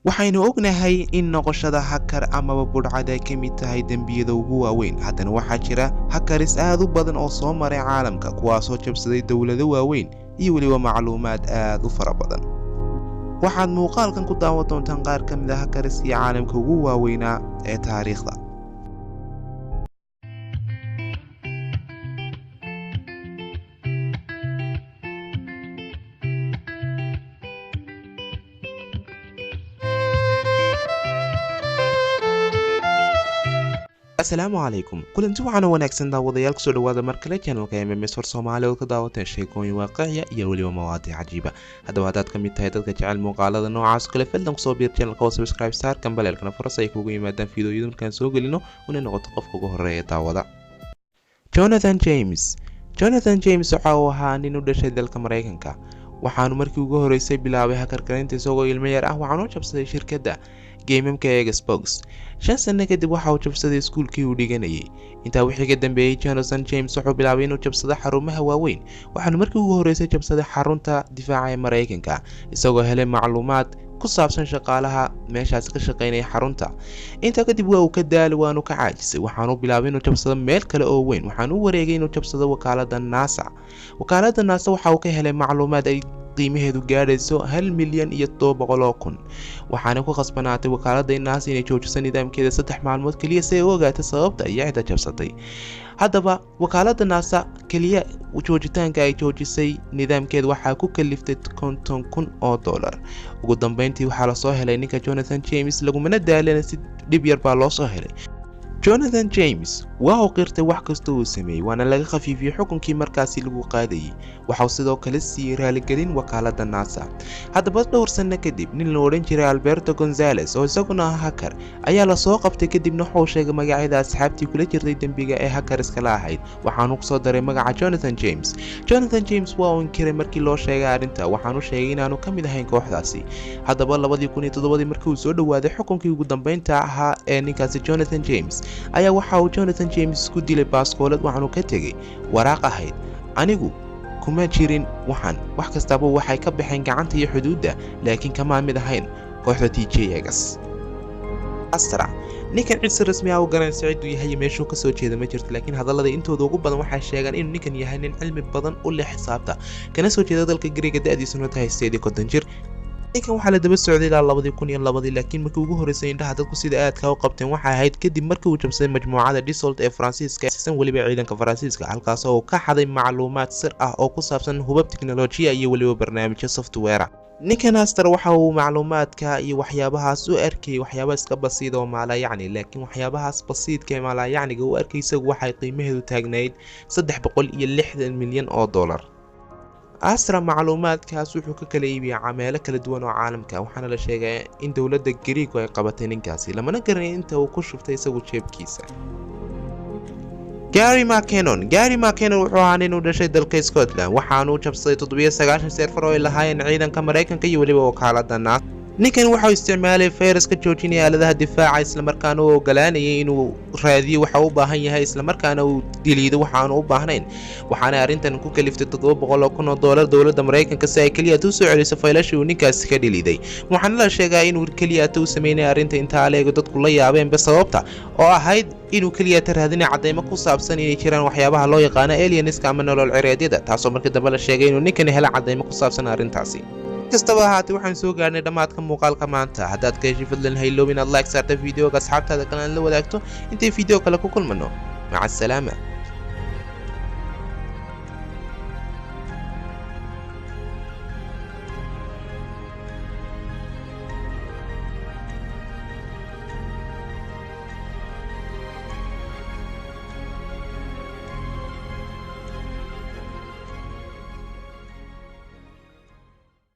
waxaynu ognahay in noqoshada hakar amaba budhcad ay ka mid tahay dembiyada ugu waaweyn. haddana waxaa jira hakaris aad u badan oo soo maray caalamka kuwaasoo jabsaday dowlado waaweyn iyo weliba macluumaad aad u fara badan. waxaad muuqaalkan ku daawan doontaan qaar ka mid ah hakariskii caalamka ugu waaweynaa ee taariikhda. asalaamu calaykum, kulanti waxaana wanaagsan daawadayaal kusoo dhawaada mar kale channelka MMS War Soomaali oo ka daawateen sheekooyin waaqici iyo weliba mawaadiic cajiiba. haddaba haddaad ka mid tahay dadka jecel muuqaalada noocaas kale fadlan kusoo biir channelka oo subscribe saar kambalelkana furas ay kugu yimaadaan fiidiyoyada markaan soo gelino una noqoto qofka ugu horeeya daawada. Jonathan James waxa uu ahaa nin u dhashay dalka Mareykanka. waxaanu markii ugu horeysay bilaabay hakarkarinta isagoo ilmo yar ah. waxaanu jabsaday shirkadda gamemka ee Xbox. 5 sano kadib waxa uu jabsaday iskuulkii uu dhiganayay. intaa wixii ka dambeeyay Jonathan James wuxuu bilaabay inuu jabsado xarumaha waaweyn. waxaanu markii ugu horeysay jabsaday xarunta difaaca ee Mareykanka isagoo helay macluumaad ku saabsan shaqaalaha meeshaas ka shaqeynaya xarunta. intaa kadib waa uu ka daalay waanu ka caajisay. waxaanu bilaabay inuu jabsado meel kale oo weyn. waxaanu u wareegay inuu jabsado wakaaladda NASA. wakaaladda NASA waxa uu ka helay macluumaad ay qiimaheedu gaadhayso 1,700,000. waxaana ku khasbanaatay wakaaladda NASA inay joojiso nidaamkeeda 3 maalmood kaliya si ay u ogaato sababta iyo cidda jabsatay. haddaba wakaaladda NASA kaliya joojitaanka ay joojisay nidaamkeeda waxaa ku kaliftay $50,000. ugu dambeyntii waxaa la soo helay ninka Jonathan James, lagumana daalana si dhib yar baa loo soo helay. Jonathan James waa uu qirtay wax kasta uu sameeyay, waana laga khafiifiyay xukunkii markaasi lagu qaadayay. waxa uu sidoo kale siiyay raaligelin wakaaladda NASA. haddaba dhowr sano kadib nin la odhan jiray Alberto Gonzalez oo isaguna ah hakar ayaa la soo qabtay. kadibna wuxuu sheegay magacyada asxaabtii kula jirtay dembiga ee hakariska la ahayd, waxaanu ku soo daray magaca Jonathan James. Jonathan James waa uu inkiray markii loo sheegay arrinta, waxaanu sheegay inaanu ka mid ahayn kooxdaasi. haddaba 2007 markii uu soo dhawaaday xukunkii ugu dambeynta ahaa ee ninkaasi Jonathan James ayaa waxa uu Jonathan James ku dilay baaskoolad. waxaanu ka tegay waraaq ahayd anigu kuma jirin wax kastaba waxay ka baxeen gacanta iyo xuduudda, laakiin kama mid ahayn kooxda TJX. ninkan cid si rasmi ah u garanaysa ciduu yahay meeshuu ka soo jeeda ma jirto, laakiin hadallada intooda ugu badan waxay sheegaan inuu ninkan yahay nin cilmi badan u leh xisaabta, kana soo jeeda dalka Greega, da'diisuna tahay 50 jir. ninkan waxaa la daba socday ilaa 2002, laakiin markii ugu horeysay indhaha dadku sida aadka u qabteen waxay ahayd kadib markii uu jabsaday majmuucada Dassault ee Faransiiska ee weliba ciidanka Faransiiska, halkaas oo uu ka xaday macluumaad sir ah oo ku saabsan hubab tiknoolajiya iyo weliba barnaamijyo software. ninkan Aster waxa uu macluumaadka iyo waxyaabahaas u arkay waxyaabo iska basiid oo maalayacni, laakiin waxyaabahaas basiidka ee maalayacniga uu arkay isagu waxay qiimaheedu taagnayd $360 milyan. Astra macluumaadkaas wuxuu ka kala iibiyay meelo kala duwan oo caalamka, waxaana la sheegay in dowladda Greek ay qabatay ninkaasi, lamana garanay inta uu ku shuftay isagu jeebkiisa. Gary McKinnon wuxuu ahaa nin u dhashay dalka Scotland. waxaanu jabsaday 97 server oo ay lahaayeen ciidanka Mareykanka iyo weliba wakaaladda NASA. ninkan wuxuu isticmaalay fayras ka joojinaya aaladaha difaaca, isla markaana uu ogolaanayay inuu raadiyo waxa uu u baahan yahay, isla markaana uu diliido waxa aanu u baahnayn. waxaana arrintan ku kaliftay $700,000 dowladda Mareykanka si ay kaliya u soo celiso faylashii uu ninkaasi ka dhiliiday. waxaana la sheegay inuu kaliya u sameeyay arrinta inta aleego dadku la yaabeen sababta oo ahayd inuu kaliya raadinay cadeymo ku saabsan inay jiraan waxyaabaha loo yaqaan alieniska ama nolol cireedyada, taasoo markii dambe la sheegay inuu ninkan helay cadeymo ku saabsan arrintaasi. kastaba ahaatee waxaan soo gaarnay dhammaadka muuqaalka maanta. haddaad ka heshay fadlan ha iloobin inaad like saarta fiidiyoga asxaabtaada kale la wadaagto. intay fiidiyo kale ku kulmano maca asalaama.